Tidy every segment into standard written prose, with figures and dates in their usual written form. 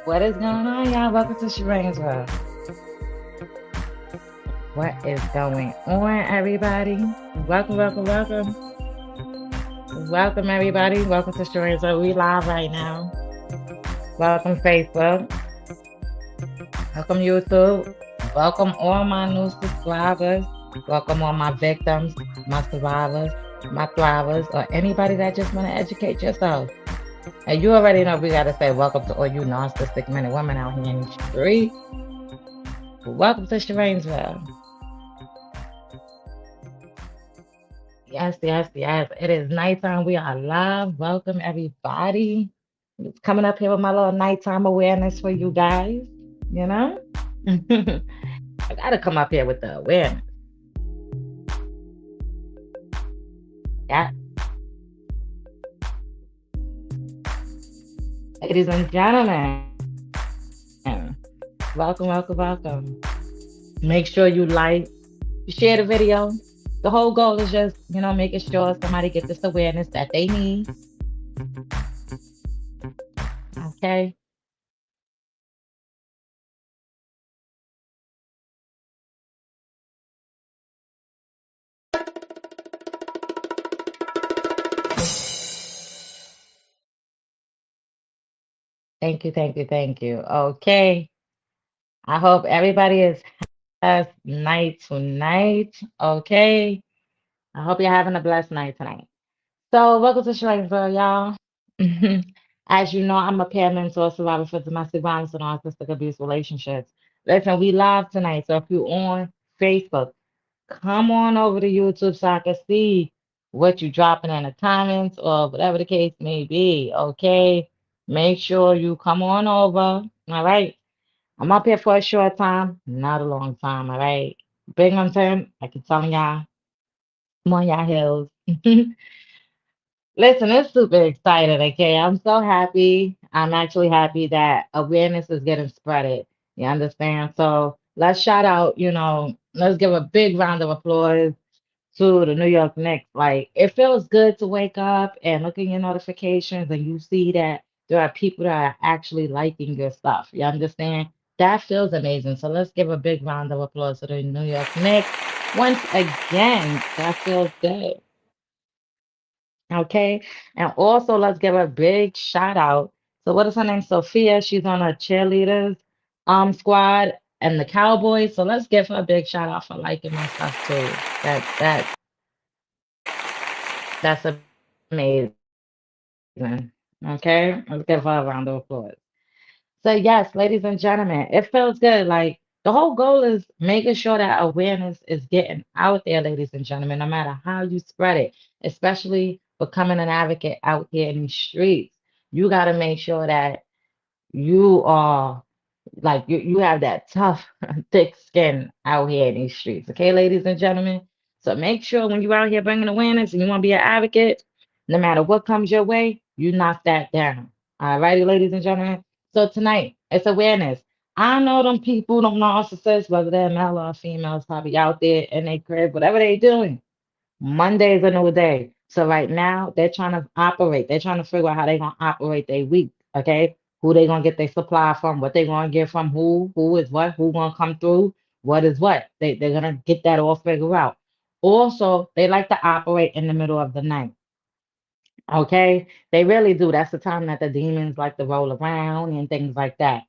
What is going on, y'all? Welcome to Sharane's World. What is going on, everybody? Welcome, welcome, welcome. Welcome, everybody. Welcome to Sharane's World. We live right now. Welcome, Facebook. Welcome, YouTube. Welcome, all my new subscribers. Welcome, all my victims, my survivors, my thrivers, or anybody that just want to educate yourself. And you already know we got to say welcome to all you narcissistic men and women out here in the street. Welcome to Sharane's World. Yes, yes, yes. It is nighttime. We are live. Welcome, everybody. It's coming up here with my little nighttime awareness for you guys. You know, I got to come up here with the awareness. Yeah, ladies and gentlemen, welcome, welcome, welcome. Make sure you like, share the video. The whole goal is just, making sure somebody get this awareness that they need. Okay. Thank you, thank you, thank you. Okay. I hope everybody is blessed night tonight. Okay. I hope you're having a blessed night tonight. So, welcome to Sharane, y'all. As you know, I'm a peer mentor survivor for domestic violence and narcissistic abuse relationships. Listen, we live tonight. So, if you're on Facebook, come on over to YouTube so I can see what you're dropping in the comments or whatever the case may be. Okay. Make sure you come on over. All right. I'm up here for a short time, not a long time. All right. Binghamton, I keep telling y'all, I'm on y'all hills. Listen, it's super excited, okay? I'm so happy. I'm actually happy that awareness is getting spreaded. You understand? So let's shout out, let's give a big round of applause to the New York Knicks. Like, it feels good to wake up and look in your notifications and you see that there are people that are actually liking your stuff. You understand? That feels amazing. So let's give a big round of applause to the New York Knicks. Once again, that feels good. Okay. And also let's give a big shout out. So what is her name? Sophia. She's on a cheerleaders squad and the Cowboys. So let's give her a big shout out for liking my stuff too. That's amazing. Okay. Let's give her a round of applause. So yes, ladies and gentlemen, it feels good. Like the whole goal is making sure that awareness is getting out there, ladies and gentlemen, no matter how you spread it, especially becoming an advocate out here in these streets. You got to make sure that you are like you have that tough, thick skin out here in these streets. Okay, ladies and gentlemen. So make sure when you're out here bringing awareness and you want to be an advocate, no matter what comes your way, you knock that down. All righty, ladies and gentlemen. So tonight, it's awareness. I know them people, them narcissists, whether they're male or females, probably out there in their crib, whatever they doing. Monday is a new day. So right now they're trying to operate. They're trying to figure out how they're gonna operate their week. Okay. Who they gonna get their supply from, what they gonna get from who is what, who gonna come through, what is what. They're gonna get that all figured out. Also, they like to operate in the middle of the night. Okay, they really do. That's the time that the demons like to roll around and things like that.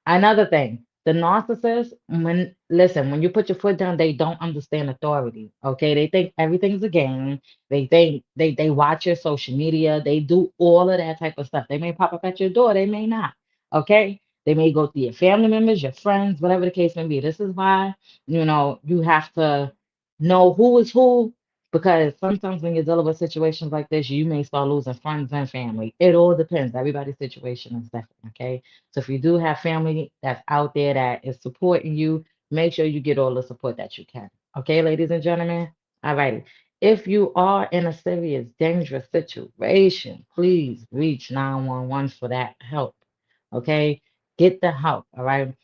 Another thing, the narcissist, when you put your foot down, they don't understand authority. Okay, they think everything's a game. They think they watch your social media. They do all of that type of stuff. They may pop up at your door. They may not. Okay, they may go through your family members, your friends, whatever the case may be. This is why you have to know who is who Because sometimes when you're dealing with situations like this, you may start losing friends and family. It all depends. Everybody's situation is different, okay? So if you do have family that's out there that is supporting you, make sure you get all the support that you can. Okay, ladies and gentlemen? All righty. If you are in a serious, dangerous situation, please reach 911 for that help. Okay? Get the help, all right?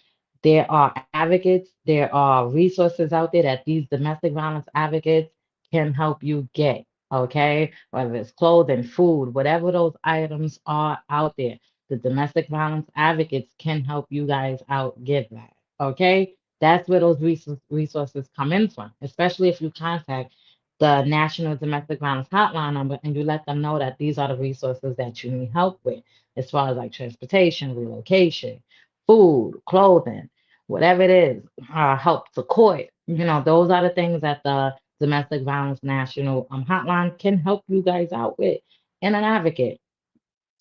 There are advocates, there are resources out there that these domestic violence advocates can help you get, okay? Whether it's clothing, food, whatever those items are out there, the domestic violence advocates can help you guys out get that, okay? That's where those resources come in from, especially if you contact the National Domestic Violence Hotline number and you let them know that these are the resources that you need help with, as far as like transportation, relocation, food, clothing, whatever it is, help to court. Those are the things that the Domestic Violence National Hotline can help you guys out with. And an advocate,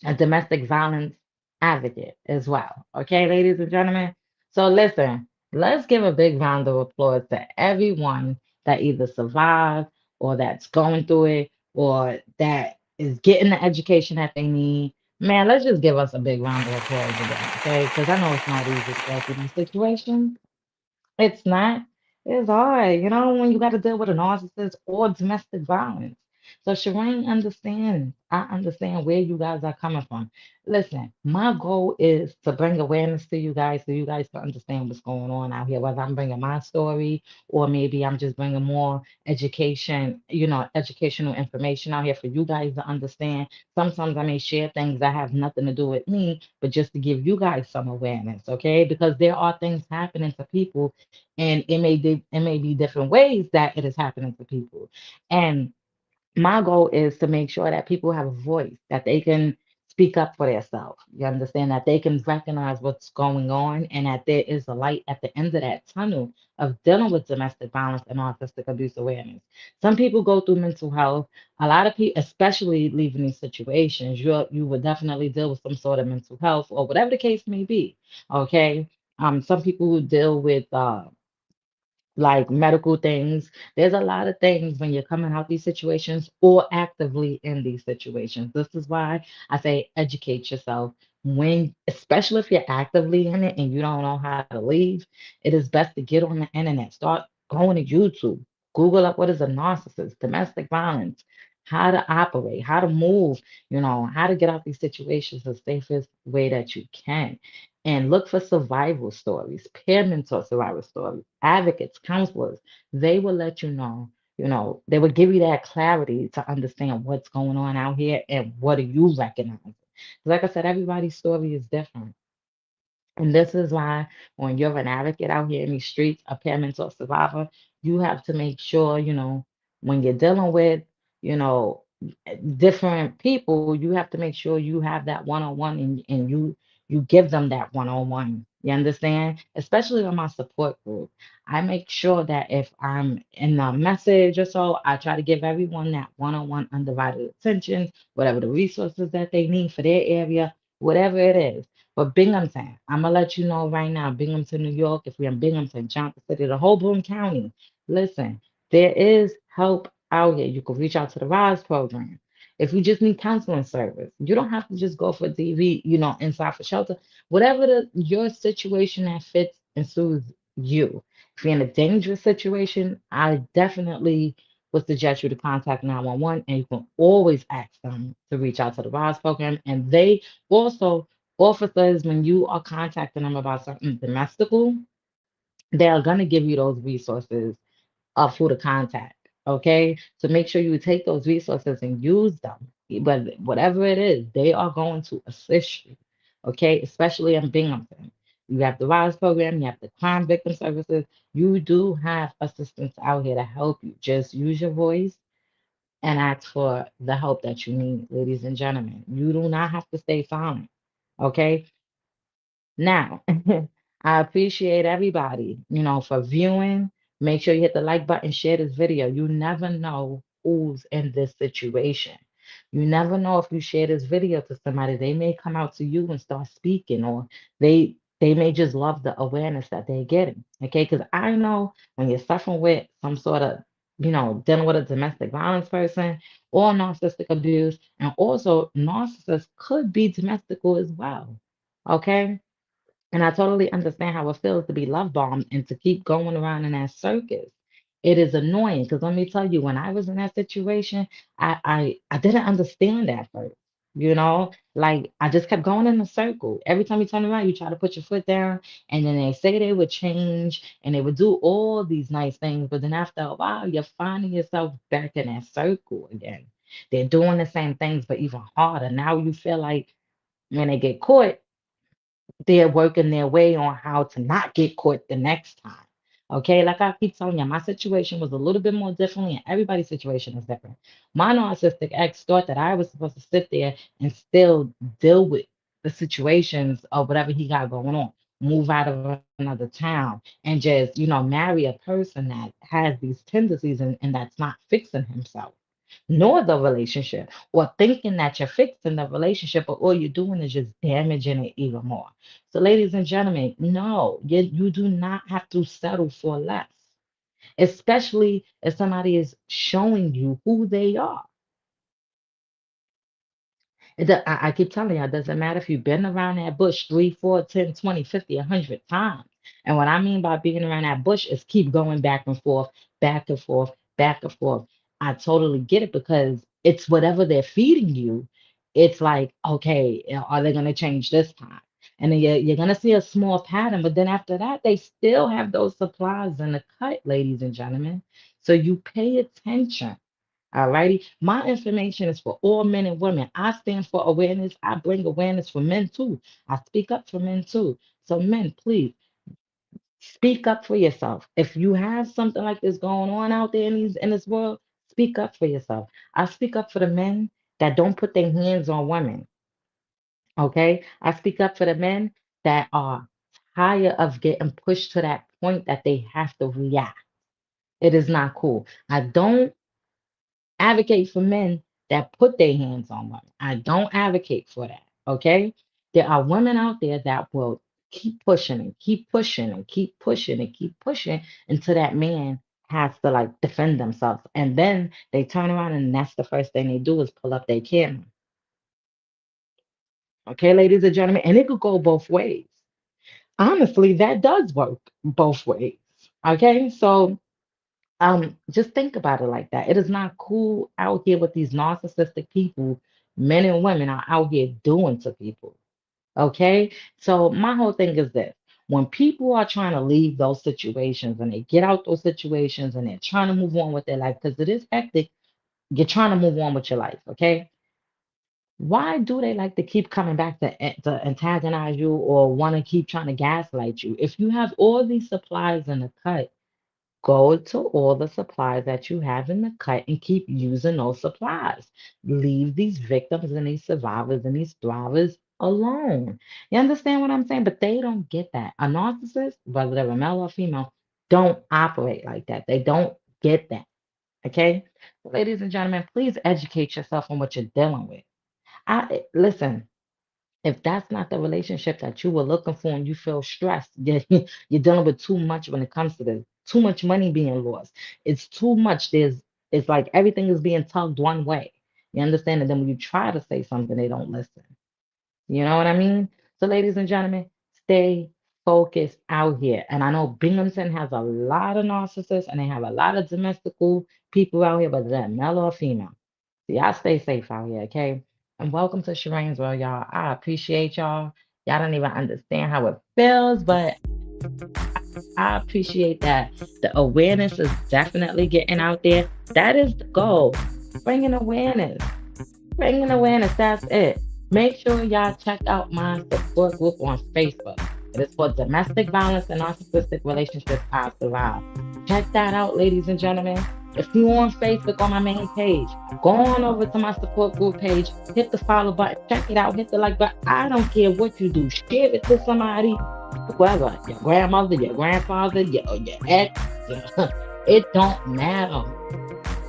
a domestic violence advocate as well. Okay, ladies and gentlemen? So listen, let's give a big round of applause to everyone that either survived or that's going through it or that is getting the education that they need. Man, let's just give us a big round of applause again, okay? Because I know it's not easy to go through these situations. It's not. It's hard, when you got to deal with a narcissist or domestic violence. So Sharane understands. I understand where you guys are coming from. Listen, my goal is to bring awareness to you guys so you guys can understand what's going on out here, whether I'm bringing my story or maybe I'm just bringing more education, educational information out here for you guys to understand. Sometimes I may share things that have nothing to do with me, but just to give you guys some awareness, okay? Because there are things happening to people and it may be different ways that it is happening to people. And my goal is to make sure that people have a voice, that they can speak up for themselves. You understand that they can recognize what's going on and that there is a light at the end of that tunnel of dealing with domestic violence and autistic abuse awareness. Some people go through mental health. A lot of people, especially leaving these situations, you will definitely deal with some sort of mental health or whatever the case may be. Okay. Some people who deal with like medical things. There's a lot of things when you're coming out these situations or actively in these situations. This is why I say educate yourself especially if you're actively in it and you don't know how to leave, it is best to get on the internet, start going to YouTube, Google up what is a narcissist, domestic violence, how to operate, how to move, how to get out these situations the safest way that you can and look for survival stories, peer mentor survival stories, advocates, counselors. They will let they will give you that clarity to understand what's going on out here and what do you recognize. Like I said, everybody's story is different. And this is why when you're an advocate out here in these streets, a parent or survivor, you have to make sure, when you're dealing with, you know, different people, you have to make sure you have that one-on-one and you give them that one-on-one. You understand? Especially on my support group. I make sure that if I'm in a message or so, I try to give everyone that one-on-one undivided attention, whatever the resources that they need for their area, whatever it is. But Binghamton, I'm gonna let you know right now, Binghamton, New York, if we're in Binghamton, Johnson City, the whole Boone County, listen, there is help out here. You can reach out to the RISE program. If you just need counseling service, you don't have to just go for DV, inside for shelter. Whatever your situation that fits and suits you. If you're in a dangerous situation, I definitely would suggest you to contact 911 and you can always ask them to reach out to the RISE program. And they also officers, when you are contacting them about something domestical, they are going to give you those resources of who to contact. Okay. So make sure you take those resources and use them. But whatever it is, they are going to assist you. Okay. Especially in Binghamton. You have the RISE program, you have the crime victim services. You do have assistance out here to help you. Just use your voice and ask for the help that you need, ladies and gentlemen. You do not have to stay silent. Okay. Now, I appreciate everybody, for viewing. Make sure you hit the like button, share this video. You never know who's in this situation. You never know if you share this video to somebody, they may come out to you and start speaking, or they may just love the awareness that they're getting. Okay, because I know when you're suffering with some sort of dealing with a domestic violence person or narcissistic abuse. And also, narcissists could be domestical as well. Okay. And I totally understand how it feels to be love bombed and to keep going around in that circus. It is annoying because let me tell you, when I was in that situation, I didn't understand that first. Like I just kept going in a circle. Every time you turn around, you try to put your foot down, and then they say they would change and they would do all these nice things, but then after a while, you're finding yourself back in that circle again. They're doing the same things, but even harder. Now you feel like when they get caught, they're working their way on how to not get caught the next time. Okay, like I keep telling you, my situation was a little bit more differently, and everybody's situation is different. My narcissistic ex thought that I was supposed to sit there and still deal with the situations of whatever he got going on, move out of another town, and just, marry a person that has these tendencies and that's not fixing himself nor the relationship, or thinking that you're fixing the relationship, but all you're doing is just damaging it even more. So, ladies and gentlemen, no, you do not have to settle for less, especially if somebody is showing you who they are. I keep telling you, it doesn't matter if you've been around that bush 3, 4, 10, 20, 50, 100 times. And what I mean by being around that bush is keep going back and forth, back and forth, back and forth. I totally get it because it's whatever they're feeding you. It's like, okay, are they going to change this time? And then you're going to see a small pattern, but then after that, they still have those supplies in the cut, ladies and gentlemen. So you pay attention. All righty. My information is for all men and women. I stand for awareness. I bring awareness for men too. I speak up for men too. So, men, please speak up for yourself. If you have something like this going on out there in this world, speak up for yourself. I speak up for the men that don't put their hands on women. Okay. I speak up for the men that are tired of getting pushed to that point that they have to react. It is not cool. I don't advocate for men that put their hands on women. I don't advocate for that. Okay. There are women out there that will keep pushing and keep pushing and keep pushing and keep pushing until that man has to like defend themselves. And then they turn around and that's the first thing they do is pull up their camera. Okay, ladies and gentlemen. And it could go both ways. Honestly, that does work both ways. Okay. So just think about it like that. It is not cool out here with these narcissistic people, men and women are out here doing to people. Okay. So my whole thing is this. When people are trying to leave those situations and they get out those situations and they're trying to move on with their life, because it is hectic, you're trying to move on with your life. Okay. Why do they like to keep coming back to antagonize you or want to keep trying to gaslight you? If you have all these supplies in the cut, go to all the supplies that you have in the cut and keep using those supplies. Leave these victims and these survivors and these thrivers alone. You understand what I'm saying? But they don't get that. A narcissist, whether they're a male or female, don't operate like that. They don't get that. Okay? Ladies and gentlemen, please educate yourself on what you're dealing with. Listen, if that's not the relationship that you were looking for and you feel stressed, you're dealing with too much when it comes to this. Too much money being lost. It's too much. It's like everything is being tugged one way. You understand? And then when you try to say something, they don't listen. You know what I mean? So, ladies and gentlemen, stay focused out here. And I know Binghamton has a lot of narcissists and they have a lot of domestical people out here, whether they're male or female. So y'all stay safe out here, okay? And welcome to Sharane's World, y'all. I appreciate y'all. Y'all don't even understand how it feels, but I appreciate that the awareness is definitely getting out there. That is the goal. Bringing awareness. Bringing awareness, that's it. Make sure y'all check out my support group on Facebook. It is for domestic violence and narcissistic relationships I survive. Check that out, ladies and gentlemen. If you're on Facebook on my main page, go on over to my support group page, hit the follow button, check it out, hit the like button. I don't care what you do. Share it to somebody, whoever, your grandmother, your grandfather, your ex. It don't matter.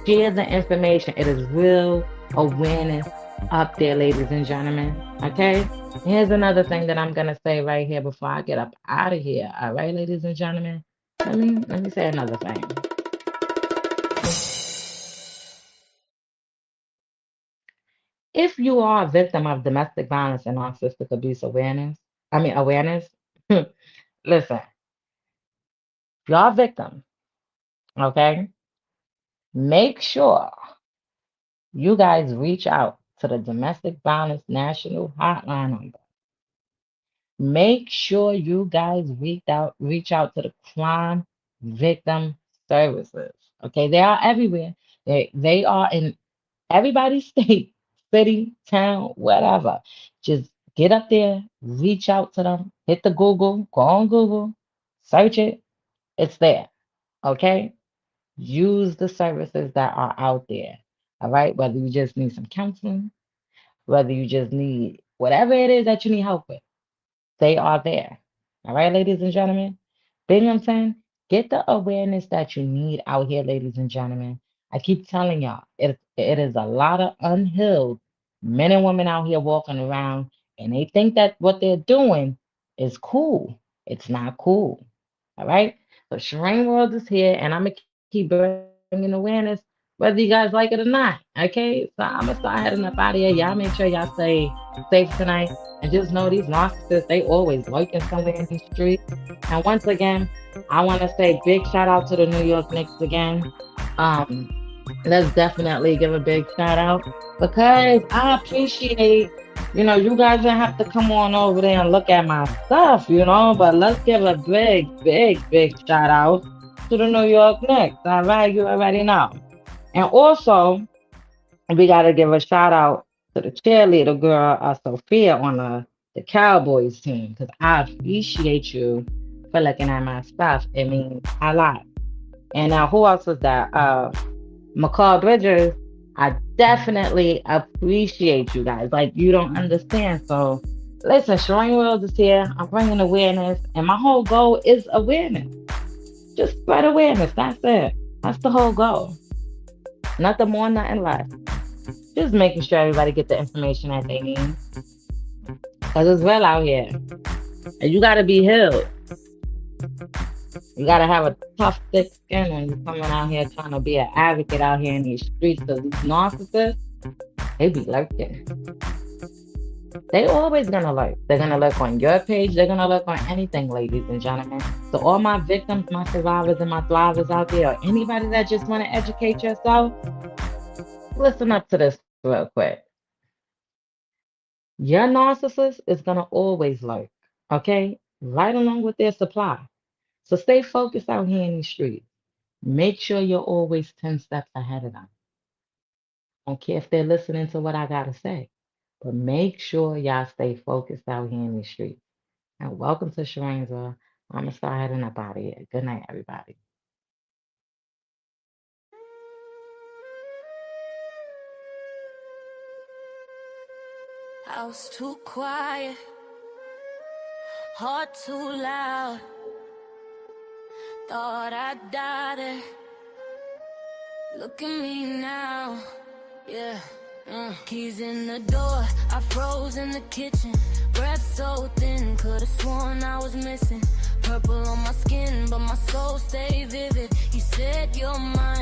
Share the information. It is real awareness up there, ladies and gentlemen. Okay? Here's another thing that I'm gonna say right here before I get up out of here. All right, ladies and gentlemen. Let me say another thing. if you are a victim of domestic violence and narcissistic abuse awareness, listen, if you're a victim, okay, make sure you guys reach out to the Domestic Violence National Hotline number. Make sure you guys reach out to the Crime Victim Services. Okay, they are everywhere. They are in everybody's state, city, town, whatever. Just get up there, reach out to them, hit the Google, go on Google, search it. It's there. Okay? Use the services that are out there. All right, whether you just need some counseling, whether you just need whatever it is that you need help with, they are there. All right, ladies and gentlemen. Binghamton, get the awareness that you need out here, ladies and gentlemen. I keep telling y'all, it is a lot of unhealed men and women out here walking around, and they think that what they're doing is cool. It's not cool. All right. So Sharane World is here, and I'm gonna keep bringing awareness, whether you guys like it or not. Okay. So I'm gonna start heading up out of here. Y'all make sure y'all stay safe tonight. And just know these narcissists, they always lurking somewhere in these streets. And once again, I want to say big shout out to the New York Knicks again. Um, let's definitely give a big shout out because I appreciate, you guys don't have to come on over there and look at my stuff, but let's give a big, big, big shout out to the New York Knicks. All right, you already know. And also, we got to give a shout out to the cheerleader girl, Sophia, on the Cowboys team, because I appreciate you for looking at my stuff. It means a lot. And now, who else was that? McCall Bridges. I definitely appreciate you guys. Like, you don't understand. So, listen, Sharane World is here. I'm bringing awareness. And my whole goal is awareness. Just spread awareness. That's it. That's the whole goal. Nothing more, nothing less. Just making sure everybody get the information that they need. Because it's real out here. And you got to be healed. You got to have a tough, thick skin when you're coming out here trying to be an advocate out here in these streets. Because these narcissists, they be lurking. They always going to lurk. They're going to lurk on your page. They're going to lurk on anything, ladies and gentlemen. So all my victims, my survivors, and my thrivers out there, or anybody that just want to educate yourself, listen up to this real quick. Your narcissist is going to always lurk, okay? Right along with their supply. So stay focused out here in these streets. Make sure you're always 10 steps ahead of them. I don't care if they're listening to what I got to say, but make sure y'all stay focused out here in these streets. And welcome to Sharane's World. I'm going to start heading up out of here. Good night, everybody. House too quiet, heart too loud. Thought I'd die there. Look at me now, yeah. Keys in the door, I froze in the kitchen. Breath so thin, could've sworn I was missing. Purple on my skin, but my soul stayed vivid. You said you're mine.